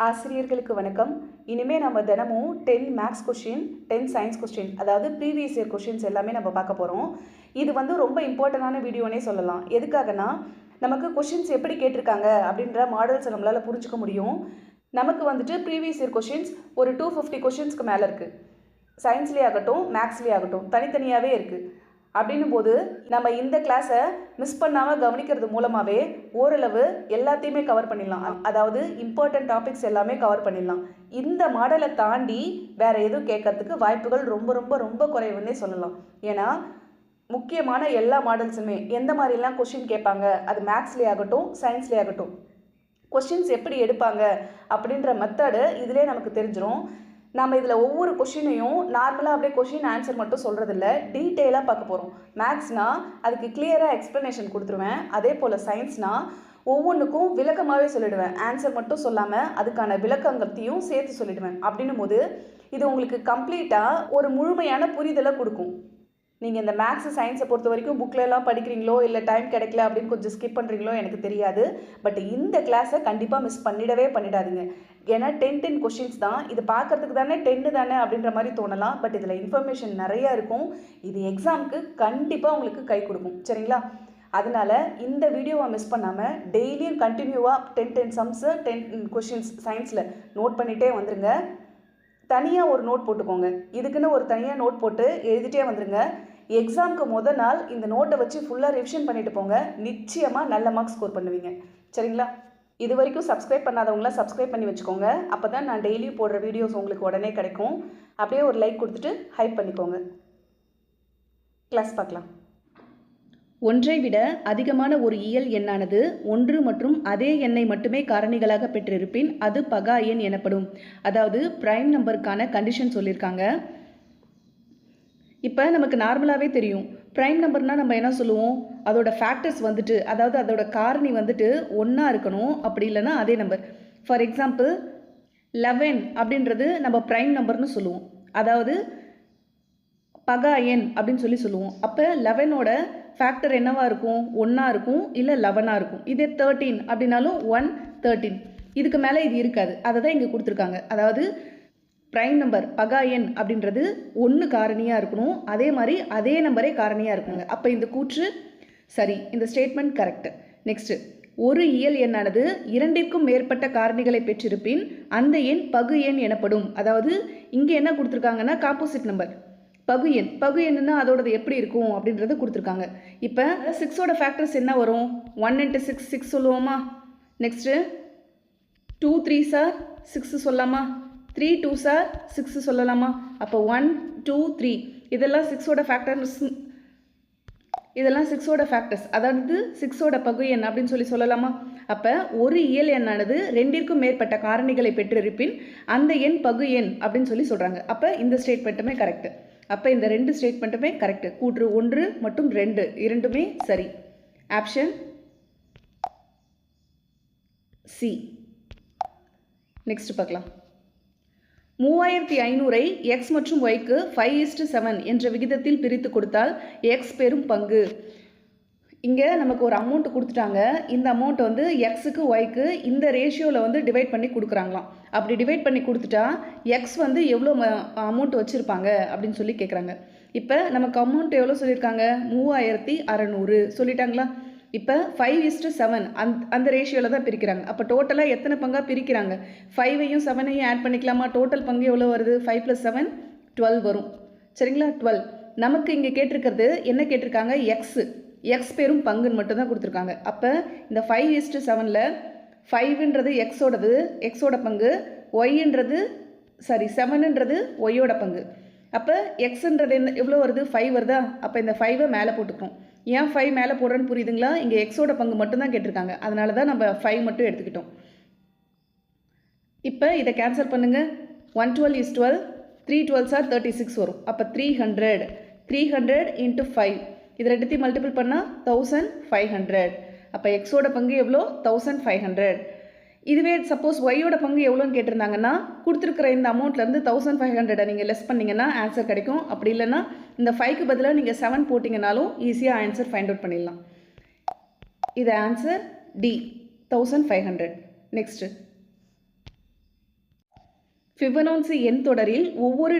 ஆசிரியர்களுக்கு வணக்கம். இனிமேல் நம்ம தினமும் 10 மேக்ஸ் கொஷின், 10 சயின்ஸ் கொஷின், அதாவது ப்ரீவியஸ் இயர் கொஷின்ஸ் எல்லாமே நம்ம பார்க்க போகிறோம். இது ரொம்ப இம்பார்ட்டண்டான வீடியோனே சொல்லலாம். எதுக்காகனா நமக்கு கொஷின்ஸ் எப்படி கேட்டிருக்காங்க அப்படின்ற மாடல்ஸை நம்மளால் புரிஞ்சுக்க முடியும். நமக்கு ப்ரீவியஸ் இயர் கொஷின்ஸ் ஒரு 250 கொஷின்ஸ்க்கு மேலே இருக்குது. சயின்ஸ்லேயே ஆகட்டும், மேக்ஸ்லேயே ஆகட்டும், தனித்தனியாகவே இருக்குது. அப்படின்னும் போது நம்ம இந்த கிளாஸை மிஸ் பண்ணாமல் கவனிக்கிறது மூலமாகவே ஓரளவு எல்லாத்தையுமே கவர் பண்ணிடலாம். அதாவது இம்பார்ட்டன்ட் டாபிக்ஸ் எல்லாமே கவர் பண்ணிடலாம். இந்த மாடலை தாண்டி வேறு எதுவும் கேட்கறதுக்கு வாய்ப்புகள் ரொம்ப ரொம்ப ரொம்ப குறைவுன்னே சொல்லலாம். ஏன்னா முக்கியமான எல்லா மாடல்ஸுமே எந்த மாதிரிலாம் கொஷின் கேட்பாங்க, அது மேக்ஸ்லேயே ஆகட்டும், சயின்ஸ்லேயே ஆகட்டும், கொஷின்ஸ் எப்படி எடுப்பாங்க அப்படின்ற மெத்தடு இதிலே நமக்கு தெரிஞ்சிடும். நம்ம இதில் ஒவ்வொரு கொஷினையும் நார்மலாக அப்படியே கொஷின் ஆன்சர் மட்டும் சொல்கிறதில்ல, டீட்டெயிலாக பார்க்க போகிறோம். மேக்ஸ்னால் அதுக்கு கிளியராக எக்ஸ்ப்ளனேஷன் கொடுத்துருவேன். அதே போல் சயின்ஸ்னால் ஒவ்வொன்றுக்கும் விளக்கமாகவே சொல்லிவிடுவேன். ஆன்சர் மட்டும் சொல்லாமல் அதுக்கான விளக்கங்கத்தையும் சேர்த்து சொல்லிவிடுவேன். அப்படின்னும் போது இது உங்களுக்கு கம்ப்ளீட்டாக ஒரு முழுமையான புரிதலை கொடுக்கும். நீங்கள் இந்த மேக்ஸ் சயின்ஸை பொறுத்த வரைக்கும் புக்கிலலாம் படிக்கிறீங்களோ இல்லை டைம் கிடைக்கல அப்படின்னு கொஞ்சம் ஸ்கிப் பண்ணுறீங்களோ எனக்கு தெரியாது. பட் இந்த கிளாஸை கண்டிப்பாக மிஸ் பண்ணிடாதீங்க. ஏன்னா 10 கொஷின்ஸ் தான். இது பார்க்குறதுக்கு தானே 10 தானே அப்படின்ற மாதிரி தோணலாம். பட் இதில் இன்ஃபர்மேஷன் நிறையா இருக்கும். இது எக்ஸாமுக்கு கண்டிப்பாக உங்களுக்கு கை கொடுக்கும். சரிங்களா? அதனால் இந்த வீடியோவை மிஸ் பண்ணாமல் டெய்லியும் கண்டினியூவாக 10 சம்ஸு 10 கொஷின்ஸ் சயின்ஸில் நோட் பண்ணிகிட்டே வந்துடுங்க. தனியாக ஒரு நோட் போட்டுக்கோங்க. இதுக்குன்னு ஒரு தனியாக நோட் போட்டு எழுதிட்டே வந்துடுங்க. எக்ஸாமுக்கு முதல் நாள் இந்த நோட்டை வச்சு ஃபுல்லாக ரிவிஷன் பண்ணிட்டு போங்க. நிச்சயமாக நல்ல மார்க்ஸ் ஸ்கோர் பண்ணுவீங்க. சரிங்களா? இது வரைக்கும் சப்ஸ்கிரைப் பண்ணாதவங்களாம் சப்ஸ்கிரைப் பண்ணி வச்சுக்கோங்க. அப்போ தான் நான் டெய்லியும் போடுற வீடியோஸ் உங்களுக்கு உடனே கிடைக்கும். அப்படியே ஒரு லைக் கொடுத்துட்டு ஹைப் பண்ணிக்கோங்க. கிளாஸ் பார்க்கலாம். ஒன்றை விட அதிகமான ஒரு இயல் எண்ணானது ஒன்று மற்றும் அதே எண்ணை மட்டுமே காரணிகளாக பெற்றிருப்பின் அது பகா எண் எனப்படும். அதாவது பிரைம் நம்பருக்கான கண்டிஷன் சொல்லியிருக்காங்க. இப்போ நமக்கு நார்மலாகவே தெரியும், ப்ரைம் நம்பர்னால் நம்ம என்ன சொல்லுவோம், அதோட ஃபேக்டர்ஸ் அதாவது அதோட காரணி ஒன்றா இருக்கணும். அப்படி இல்லைன்னா அதே நம்பர். ஃபார் எக்ஸாம்பிள் 11 அப்படின்றது நம்ம ப்ரைம் நம்பர்னு சொல்லுவோம். அதாவது பகா எண் அப்படின்னு சொல்லுவோம். அப்போ 11ஓட ஃபேக்டர் என்னவா இருக்கும், 1ஆ இருக்கும் இல்லை 11ஆ இருக்கும். இதே 13 அப்படின்னாலும் 1 13. இதுக்கு மேலே இது இருக்காது. அதை தான் இங்கே கொடுத்துருக்காங்க. அதாவது ப்ரைம் நம்பர் பகா எண் அப்படின்றது 1 காரணியாக இருக்கணும். அதே மாதிரி அதே நம்பரே காரணியாக இருக்குங்க. அப்போ இந்த கூற்று சரி, இந்த ஸ்டேட்மெண்ட் கரெக்டு. நெக்ஸ்ட்டு, ஒரு இயல் எண்ணானது 2ற்கும் மேற்பட்ட காரணிகளை பெற்றிருப்பின் அந்த எண் பகு எண் எனப்படும். அதாவது இங்கே என்ன கொடுத்துருக்காங்கன்னா காம்போசிட் நம்பர் பகு எண். பகு எண்ணுன்னா அதோடது எப்படி இருக்கும் அப்படின்றது கொடுத்துருக்காங்க. இப்போ 6ஓட ஃபேக்டர்ஸ் என்ன வரும், 1 × 6 6 சொல்லுவோமா. நெக்ஸ்ட்டு 2 3s are 6 சொல்லலாமா, 3 2s are 6 சொல்லலாமா. அப்போ 1 2 3 இதெல்லாம் 6ஓட ஃபேக்டர்ஸ், அதாவது 6ஓட பகு எண் அப்படின்னு சொல்லலாமா. அப்போ ஒரு இயல் எண்ணானது 2ற்கும் மேற்பட்ட காரணிகளை பெற்றிருப்பின் அந்த எண் பகு எண் அப்படின்னு சொல்கிறாங்க. அப்போ இந்த ஸ்டேட்மெண்ட்டுமே கரெக்டு. அப்போ இந்த 2 ஸ்டேட்மெண்ட்டுமே கரெக்டு. கூற்று 1 மற்றும் 2 இரண்டுமே சரி. Option C. நெக்ஸ்ட் பார்க்கலாம். 3500ஐ எக்ஸ் மற்றும் ஒய்க்கு 5:7 என்ற விகிதத்தில் பிரித்து கொடுத்தால் எக்ஸ் பெறும் பங்கு. இங்கே நமக்கு ஒரு அமௌண்ட் கொடுத்துட்டாங்க. இந்த அமௌண்ட் எக்ஸுக்கு ஒய்க்கு இந்த ரேஷியோவில் டிவைட் பண்ணி கொடுக்குறாங்களாம். அப்படி டிவைட் பண்ணி கொடுத்துட்டா எக்ஸ் எவ்வளோ அமௌண்ட் வச்சுருப்பாங்க அப்படின்னு சொல்லி கேட்குறாங்க. இப்போ நமக்கு அமௌண்ட் எவ்வளோ சொல்லியிருக்காங்க, 3600 சொல்லிட்டாங்களா. இப்போ 5:7 அந்த ரேஷியோவில் தான் பிரிக்கிறாங்க. அப்போ டோட்டலாக எத்தனை பங்காக பிரிக்கிறாங்க, 5ஐயும் 7ஐயும் ஆட் பண்ணிக்கலாமா. டோட்டல் பங்கு எவ்வளோ வருது, 5 + 7 12 வரும். சரிங்களா? 12. நமக்கு இங்கே கேட்டிருக்கிறது என்ன கேட்டிருக்காங்க, எக்ஸ் பெறும் பங்குன்னு மட்டும்தான் கொடுத்துருக்காங்க. அப்போ இந்த 5:7ல் 5ன்றது எக்ஸோட பங்கு, 7ன்றது ஒய்யோட பங்கு. அப்போ எக்ஸுன்றது எவ்வளோ வருது, 5 வருதா. அப்போ இந்த 5ஐ மேலே போட்டுக்கிறோம். ஏன் 5 மேலே போடுறேன்னு புரியுதுங்களா. இங்கே எக்ஸோட பங்கு மட்டும்தான் கேட்டிருக்காங்க. அதனால தான் நம்ம 5 மட்டும் எடுத்துக்கிட்டோம். இப்போ இதை கேன்சல் பண்ணுங்கள். 112 is 12, 3 12s are 36 வரும். அப்போ 300 × 5 இது ரெண்டுத்தையும் மல்டிபிள் பண்ணால் 1500. அப்போ எக்ஸோட பங்கு எவ்வளோ, 1500. இதுவே சப்போஸ் ஒய்யோட பங்கு எவ்வளோன்னு கேட்டிருந்தாங்கன்னா கொடுத்துருக்குற இந்த அமௌண்ட்லேருந்து 1500 நீங்கள் லெஸ் பண்ணிங்கன்னா ஆன்சர் கிடைக்கும். அப்படி இல்லைன்னா இந்த 5க்கு பதிலாக நீங்கள் 7 போட்டிங்கனாலும் ஈஸியாக ஆன்சர் ஃபைண்ட் அவுட் பண்ணிடலாம். இது ஆன்சர் டி, 1500. நெக்ஸ்ட்டு ஃபிபனாச்சி எண் தொடரில் ஒவ்வொரு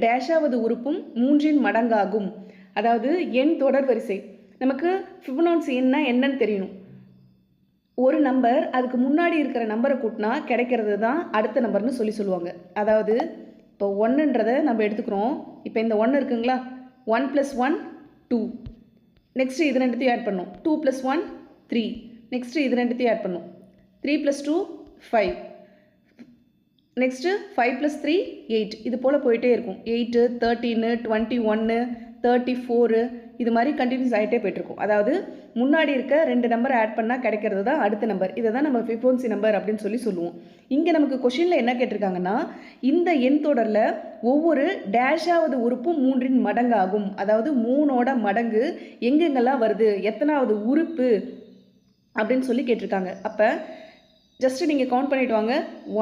டேஷாவது உறுப்பும் மூன்றின் மடங்காகும். அதாவது எண் தொடர் வரிசை. நமக்கு ஃபிபனாச்சி எண்ணா என்னன்னு தெரியணும். ஒரு நம்பர் அதுக்கு முன்னாடி இருக்கிற நம்பரை கூட்டினா கிடைக்கிறது தான் அடுத்த நம்பர்னு சொல்லுவாங்க. அதாவது இப்போ 1ன்றதை நம்ம எடுத்துக்கிறோம். இப்போ இந்த 1 இருக்குங்களா, 1 + 1 2. நெக்ஸ்ட்டு இது ரெண்டுத்தையும் ஆட் பண்ணணும். 2 + 1 3. நெக்ஸ்ட்டு இது ரெண்டுத்தையும் ஆட் பண்ணணும். 3 + 2 5. நெக்ஸ்ட்டு 5 + 3 8. இது போல் போயிட்டே இருக்கும். 8 13 21 34 இது மாதிரி கண்டினியூஸ் ஆகிட்டே போய்ட்டுருக்கும். அதாவது முன்னாடி இருக்க 2 நம்பரை ஆட் பண்ணால் கிடைக்கிறது தான் அடுத்த நம்பர். இதை தான் நம்ம ஃபிபோனாச்சி நம்பர் அப்படின்னு சொல்லுவோம். இங்கே நமக்கு கொஷினில் என்ன கேட்டிருக்காங்கன்னா, இந்த எண் தொடரில் ஒவ்வொரு டேஷாவது உறுப்பும் 3இன் மடங்காகும். அதாவது 3ஓட மடங்கு எங்கெங்கெல்லாம் வருது, எத்தனாவது உறுப்பு அப்படின்னு சொல்லி கேட்டிருக்காங்க. அப்போ ஜஸ்ட்டு நீங்கள் கவுண்ட் பண்ணிவிட்டு வாங்க.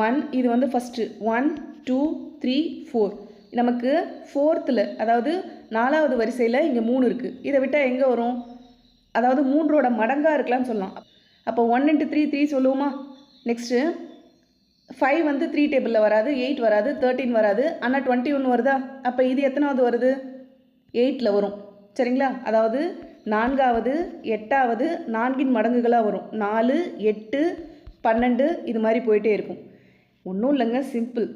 1 இது வந்து ஃபஸ்ட்டு 1 2 3 4. நமக்கு 4th அதாவது 4வது வரிசையில் இங்கே 3 இருக்குது. இதை விட்டால் எங்கே வரும், அதாவது 3ஓட மடங்காக இருக்கலாம்னு சொல்லலாம். அப்போ 1 × 3 3 சொல்லுவோமா. நெக்ஸ்ட்டு 5 வந்து 3 டேபிளில் வராது, 8 வராது, 13 வராது, ஆனால் 21 வருதா. அப்போ இது எத்தனாவது வருது, 8ல் வரும். சரிங்களா. அதாவது 4வது 8வது 4இன் மடங்குகளாக வரும். 4 8 12 இது மாதிரி போயிட்டே இருக்கும். ஒன்றும் இல்லைங்க, சிம்பிள்.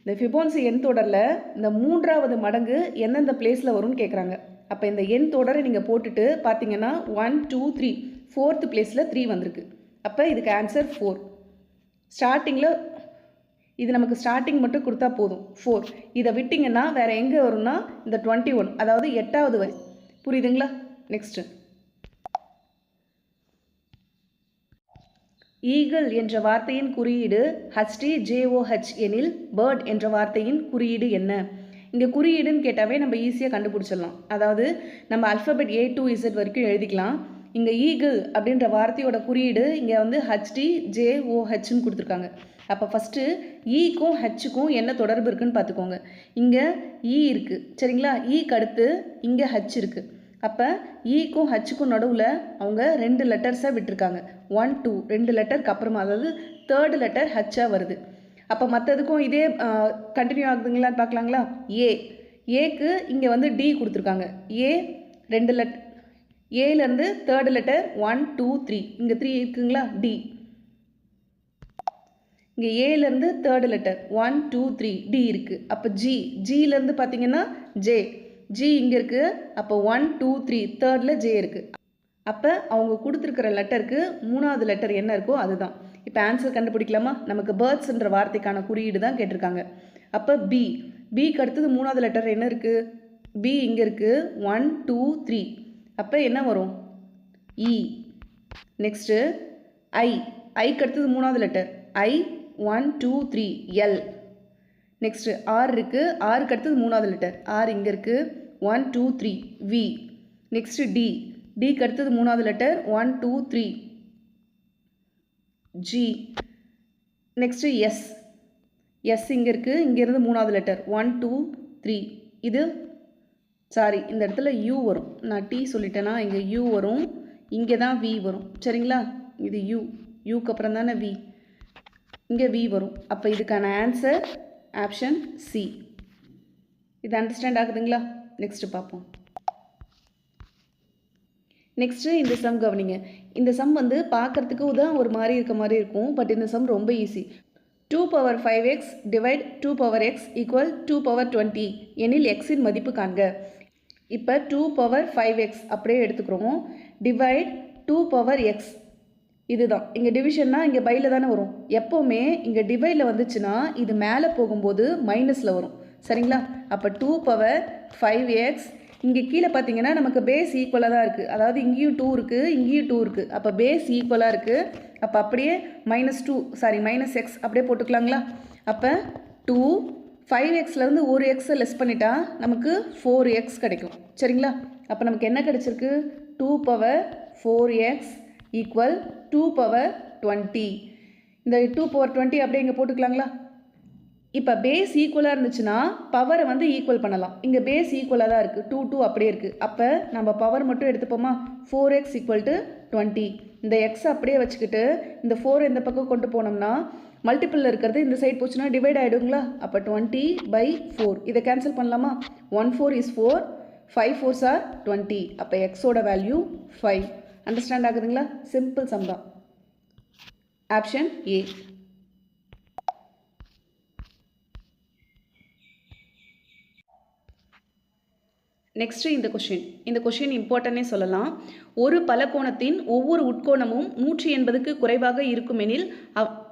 இந்த ஃபிபோனாச்சி எண் தொடரில் இந்த 3வது மடங்கு எந்தெந்த பிளேஸில் வரும்னு கேட்குறாங்க. அப்போ இந்த எண் தொடரை நீங்கள் போட்டுட்டு பார்த்தீங்கன்னா 1 2 3 4th பிளேஸில் 3 வந்திருக்கு. அப்போ இதுக்கு ஆன்சர் 4. ஸ்டார்டிங்கில் இது நமக்கு ஸ்டார்டிங் மட்டும் கொடுத்தா போதும் 4. இதை விட்டிங்கன்னா வேறு எங்கே வரும்னா இந்த 21, அதாவது 8வது வரி. புரியுதுங்களா. நெக்ஸ்ட்டு ஈகிள் என்ற வார்த்தையின் குறியீடு HTJOH எனில் பேர்ட் என்ற வார்த்தையின் குறியீடு என்ன? இங்கே குறியீடுன்னு கேட்டாவே நம்ம ஈஸியாக கண்டுபிடிச்சிடலாம். அதாவது நம்ம அல்ஃபபெட் A to Z வரைக்கும் எழுதிக்கலாம். இங்கே ஈகிள் அப்படின்ற வார்த்தையோட குறியீடு இங்கே வந்து HTJOHன்னு கொடுத்துருக்காங்க. அப்போ ஃபஸ்ட்டு ஈக்கும் ஹெச்சுக்கும் என்ன தொடர்பு இருக்குதுன்னு பார்த்துக்கோங்க. இங்கே ஈ இருக்குது. சரிங்களா. ஈக்கு அடுத்து இங்கே ஹச் இருக்குது. அப்போ ஈக்கும் ஹச்சுக்கும் நடுவில் அவங்க 2 லெட்டர்ஸாக விட்டுருக்காங்க. 1 2 2 லெட்டருக்கு அப்புறமா, அதாவது 3rd லெட்டர் ஹச்சாக வருது. அப்போ மற்றதுக்கும் இதே கண்டினியூ ஆகுதுங்களான்னு பார்க்கலாங்களா. ஏக்கு இங்கே வந்து டி கொடுத்துருக்காங்க. ஏ 2 லெட்டர், ஏலேருந்து 3rd லெட்டர் 1 2 3. இங்கே 3 இருக்குங்களா. டி இங்கே ஏலேருந்து 3rd லெட்டர் 1 2 3 டி இருக்குது. அப்போ ஜிலேருந்து பார்த்தீங்கன்னா ஜி இங்கே இருக்குது. அப்போ 1 2 3 3rdல ஜே இருக்குது. அப்போ அவங்க கொடுத்துருக்கிற லெட்டருக்கு 3வது லெட்டர் என்ன இருக்கோ அதுதான். இப்போ ஆன்சர் கண்டுபிடிக்கலாமா. நமக்கு பேர்ட்ஸ்ன்ற வார்த்தைக்கான குறியீடு தான் கேட்டிருக்காங்க. அப்போ பிக்கு அடுத்தது 3வது லெட்டர் என்ன இருக்குது, பி இங்கே இருக்குது. 1 2 3. அப்போ என்ன வரும், இ. நெக்ஸ்ட்டு ஐக்கு அடுத்தது 3வது letter I. 1 2 3 L. Next R இருக்குது. ஆருக்கு அடுத்தது 3வது லெட்டர் ஆர் இங்கே இருக்குது. 1 2 3 வி. நெக்ஸ்ட்டு டிக்கு அடுத்தது 3வது லெட்டர் 1 2 3 ஜி. நெக்ஸ்ட்டு எஸ் இங்கே இருக்குது. இங்கேருந்து 3வது லெட்டர் 1 2 3. இது சாரி, இந்த இடத்துல யூ வரும். நான் டி சொல்லிட்டேன்னா இங்கே யூ வரும். இங்கே தான் வி வரும். சரிங்களா. இது யூக்கு அப்புறம் தானே வி, இங்கே வி வரும். அப்போ இதுக்கான ஆன்சர் ஆப்ஷன் சி. இது அண்டர்ஸ்டாண்ட் ஆகுதுங்களா. நெக்ஸ்ட்டு பார்ப்போம். நெக்ஸ்ட்டு இந்த சம் கவனிங்க. இந்த சம் வந்து பார்க்குறதுக்கு தான் ஒரு மாதிரி இருக்க மாதிரி இருக்கும். பட் இந்த சம் ரொம்ப easy. 2^5x divide 2^x equal 2^20 எனில் எக்ஸின் மதிப்பு காண்க. இப்போ 2^5x அப்படியே எடுத்துக்கிறோம். டிவைட் 2^x இதுதான். இங்கே டிவிஷன்னா இங்கே பையில் தானே வரும். எப்போவுமே இங்கே டிவைடில் வந்துச்சுன்னா இது மேலே போகும்போது மைனஸில் வரும். சரிங்களா. அப்போ 2^5x இங்கே கீழே பார்த்தீங்கன்னா நமக்கு பேஸ் ஈக்குவலாக தான் இருக்குது. அதாவது இங்கேயும் 2 இருக்குது, இங்கேயும் 2 இருக்குது. அப்போ பேஸ் ஈக்குவலாக இருக்குது. அப்போ அப்படியே -x அப்படியே போட்டுக்கலாங்களா. அப்போ 2 5xலேருந்து ஒரு எக்ஸை லெஸ் பண்ணிட்டா நமக்கு 4x கிடைக்கும். சரிங்களா. அப்போ நமக்கு என்ன கிடச்சிருக்கு, 2^4x ஈக்குவல் 2^20. இந்த 2^20 அப்படியே இங்கே போட்டுக்கலாங்களா. இப்போ பேஸ் ஈக்குவலாக இருந்துச்சுன்னா பவரை வந்து ஈக்குவல் பண்ணலாம். இங்கே பேஸ் ஈக்குவலாக தான் இருக்குது. 2 2 அப்படியே இருக்குது. அப்போ நம்ம பவர் மட்டும் எடுத்துப்போமா. 4x = 20. இந்த எக்ஸ் அப்படியே வச்சுக்கிட்டு இந்த 4 இந்த பக்கம் கொண்டு போனோம்னா மல்டிபிளில் இருக்கிறது இந்த சைடு போச்சுன்னா டிவைட் ஆகிடுங்களா? அப்போ 20/4 இதை கேன்சல் பண்ணலாமா? 1 4 is 4, 5 4s are 20. அப்போ எக்ஸோட வேல்யூ 5. அண்டர்ஸ்டாண்ட் ஆகுதுங்களா? சிம்பிள் சம் தான். Option A. நெக்ஸ்ட்டு இந்த கொஷின் இம்பார்ட்டன்னே சொல்லலாம். ஒரு பலகோணத்தின் ஒவ்வொரு உட்கோணமும் 180க்கு குறைவாக இருக்குமெனில்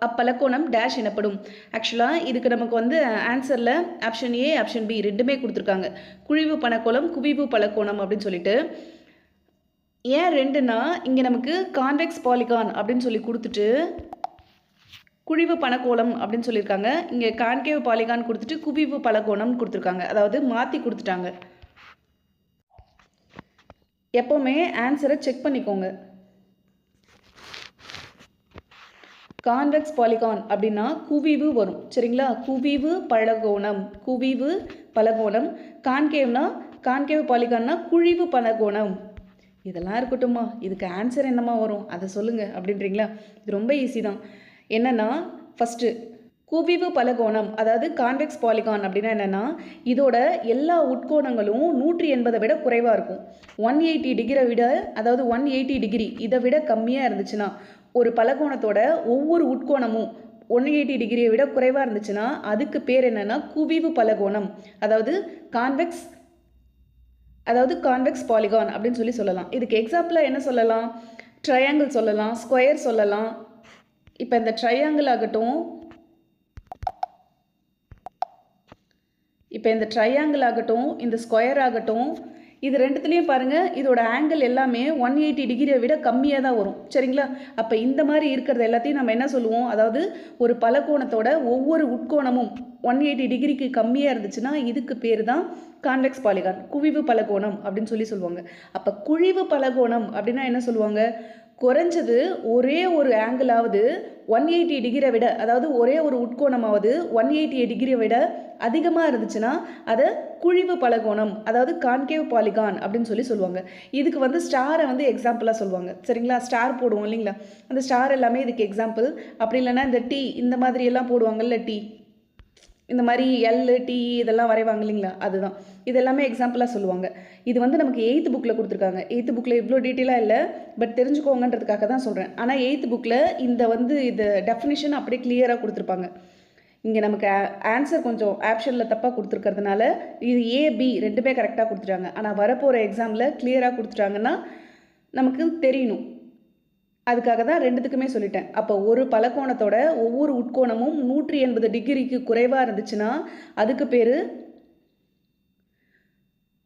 அப்பலகோணம் டேஷ் எனப்படும். ஆக்சுவலாக இதுக்கு நமக்கு வந்து ஆன்சரில் ஆப்ஷன் ஏ ஆப்ஷன் பி ரெண்டுமே கொடுத்துருக்காங்க. குழிவு பணக்கோணம் குவிவு பலகோணம் அப்படின்னு சொல்லிட்டு. ஏன் ரெண்டுனா இங்கே நமக்கு கான்வெக்ஸ் பாலிகான் அப்படின்னு சொல்லி கொடுத்துட்டு குழிவு பணக்கோணம் அப்படின்னு சொல்லியிருக்காங்க. இங்கே கான்கேவ் பாலிகான் கொடுத்துட்டு குவிவு பலகோணம் கொடுத்துருக்காங்க. அதாவது மாற்றி கொடுத்துட்டாங்க. எப்போவுமே ஆன்சரை செக் பண்ணிக்கோங்க. கான்வெக்ஸ் பாலிகான் அப்படின்னா குவிவு வரும். சரிங்களா? குவிவு பலகோணம். கான்கேவ் பாலிகான்னா குழிவு பலகோணம். இதெல்லாம் இருக்கட்டும்மா, இதுக்கு ஆன்சர் என்னம்மா வரும் அதை சொல்லுங்கள் அப்படின்றீங்களா? இது ரொம்ப ஈஸி தான். என்னென்னா ஃபஸ்ட்டு குவிவு பலகோணம் அதாவது கான்வெக்ஸ் பாலிகான் அப்படின்னா என்னென்னா இதோட எல்லா உட்கோணங்களும் 180 விட குறைவாக இருக்கும். 180 டிகிரி விட, அதாவது 180 டிகிரி இதை விட கம்மியாக இருந்துச்சுன்னா, ஒரு பலகோணத்தோட ஒவ்வொரு உட்கோணமும் 180 டிகிரியை விட குறைவாக இருந்துச்சுன்னா அதுக்கு பேர் என்னென்னா குவிவு பலகோணம், அதாவது கான்வெக்ஸ் பாலிகான் அப்படின்னு சொல்லலாம். இதுக்கு எக்ஸாம்பிளாக என்ன சொல்லலாம்? ட்ரையாங்கிள் சொல்லலாம், ஸ்கொயர் சொல்லலாம். இப்போ இந்த ட்ரையாங்கிள் ஆகட்டும், இந்த ஸ்கொயர் ஆகட்டும், இது ரெண்டுத்துலேயும் பாருங்கள் இதோட ஆங்கிள் எல்லாமே 180 டிகிரியை விட கம்மியாக தான் வரும். சரிங்களா? அப்போ இந்த மாதிரி இருக்கிறது எல்லாத்தையும் நம்ம என்ன சொல்லுவோம்? அதாவது ஒரு பலகோணத்தோட ஒவ்வொரு உட்கோணமும் 180 டிகிரிக்கு கம்மியாக இருந்துச்சுன்னா இதுக்கு பேர் தான் கான்வெக்ஸ் பாலிகான், குவிவு பலகோணம் அப்படின்னு சொல்லுவாங்க. அப்போ குழிவு பலகோணம் அப்படின்னா என்ன சொல்லுவாங்க? குறைஞ்சது ஒரே ஒரு ஆங்கிளாவது 180 டிகிரியை விட, அதாவது ஒரே ஒரு உட்கோணமாவது 180 டிகிரியை விட அதிகமாக இருந்துச்சுன்னா அதை குழிவு பலகோணம், அதாவது கான்கேவ் பாலிகான் அப்படின்னு சொல்லுவாங்க. இதுக்கு வந்து ஸ்டாரை வந்து எக்ஸாம்பிளாக சொல்லுவாங்க. சரிங்களா? ஸ்டார் போடுவோம் இல்லைங்களா? அந்த ஸ்டார் எல்லாமே இதுக்கு எக்ஸாம்பிள். அப்படி இல்லைன்னா இந்த டீ இந்த மாதிரி எல்லாம் போடுவாங்கல்ல, டீ இந்த மாதிரி L-T இதெல்லாம் வரைவாங்க இல்லைங்களா? அதுதான் இது எல்லாமே எக்ஸாம்பிளாக சொல்லுவாங்க. இது வந்து நமக்கு 8th புக்கில் கொடுத்துருக்காங்க. 8th புக்கில் இவ்வளோ டீட்டெயிலாக இல்லை, பட் தெரிஞ்சுக்கோங்கன்றதுக்காக தான் சொல்கிறேன். ஆனால் 8th புக்கில் இது டெஃபினிஷன் அப்படியே கிளியராக கொடுத்துருப்பாங்க. இங்கே நமக்கு ஆன்சர் கொஞ்சம் ஆப்ஷனில் தப்பாக கொடுத்துருக்கிறதுனால இது A, B ரெண்டுமே கரெக்டாக கொடுத்துட்டாங்க. ஆனால் வரப்போகிற எக்ஸாமில் கிளியராக கொடுத்துட்டாங்கன்னா நமக்கு தெரியணும். அதுக்காக தான் ரெண்டுத்துக்குமே சொல்லிட்டேன். அப்போ ஒரு பலகோணத்தோட ஒவ்வொரு உட்கோணமும் 180 டிகிரிக்கு குறைவாக இருந்துச்சுன்னா அதுக்கு பேர்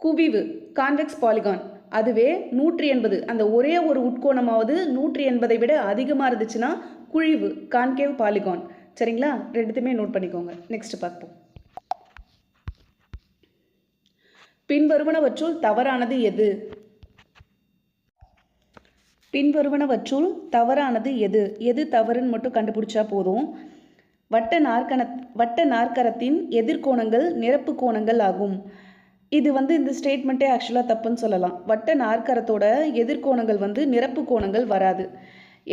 குவிவு, கான்வெக்ஸ் பாலிகான். அதுவே 180 அந்த ஒரே ஒரு உட்கோணமாவது 180 விட அதிகமாக இருந்துச்சுன்னா குழிவு, கான்கேவ் பாலிகான். சரிங்களா? ரெண்டுத்துமே நோட் பண்ணிக்கோங்க. நெக்ஸ்ட் பார்ப்போம். பின்வருவனவற்றுள் தவறானது எது? பின்வருவனவற்றுள் தவறானது எது? எது தவறுன்னு மட்டும் கண்டுபிடிச்சா போதும். வட்ட நாற்கரத்தின் எதிர்கோணங்கள் நிரப்பு கோணங்கள் ஆகும். இது வந்து இந்த ஸ்டேட்மெண்ட்டே ஆக்சுவலாக தப்புன்னு சொல்லலாம். வட்ட நாற்கரத்தோட எதிர்கோணங்கள் வந்து நிரப்பு கோணங்கள் வராது.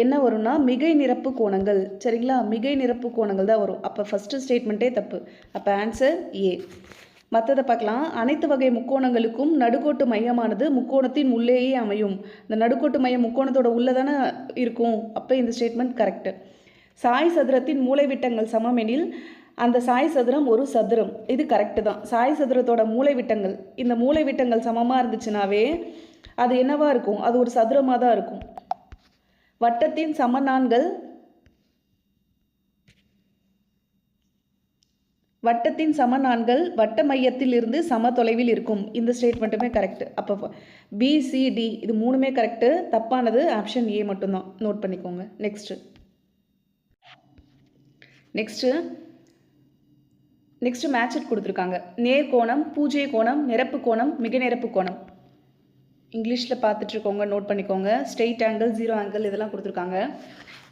என்ன வரும்னா மிகை நிரப்பு கோணங்கள். சரிங்களா? மிகை நிரப்பு கோணங்கள் தான் வரும். அப்போ ஃபஸ்ட்டு ஸ்டேட்மெண்ட்டே தப்பு. அப்போ ஆன்சர் ஏ. மற்றதை பார்க்கலாம். அனைத்து வகை முக்கோணங்களுக்கும் நடுக்கோட்டு மையமானது முக்கோணத்தின் உள்ளேயே அமையும். இந்த நடுக்கோட்டு மையம் முக்கோணத்தோட உள்ளே தானே இருக்கும். அப்போ இந்த ஸ்டேட்மெண்ட் கரெக்டு. சாய் சதுரத்தின் மூலைவிட்டங்கள் சமமெனில் அந்த சாய் சதுரம் ஒரு சதுரம். இது கரெக்டு தான். சாய் சதுரத்தோட மூலைவிட்டங்கள், இந்த மூலைவிட்டங்கள் சமமாக இருந்துச்சுனாவே அது என்னவா இருக்கும்? அது ஒரு சதுரமாக தான் இருக்கும். வட்டத்தின் சமநான்கள் வட்ட மையத்தில் இருந்து சம தொலைவில் இருக்கும். இந்த ஸ்டேட்மெண்ட்டுமே கரெக்டு. அப்போ BCD இது மூணுமே கரெக்டு. தப்பானது ஆப்ஷன் ஏ மட்டும்தான். நோட் பண்ணிக்கோங்க. நெக்ஸ்ட்டு மேட்ச் கொடுத்துருக்காங்க. நேர்கோணம், பூஜ்ய கோணம், நிரப்பு கோணம், மிக நிரப்பு கோணம். இங்கிலீஷில் பார்த்துட்ருக்கோங்க, நோட் பண்ணிக்கோங்க. ஸ்ட்ரெயிட் ஆங்கிள், 0 ஆங்கிள் இதெல்லாம் கொடுத்துருக்காங்க.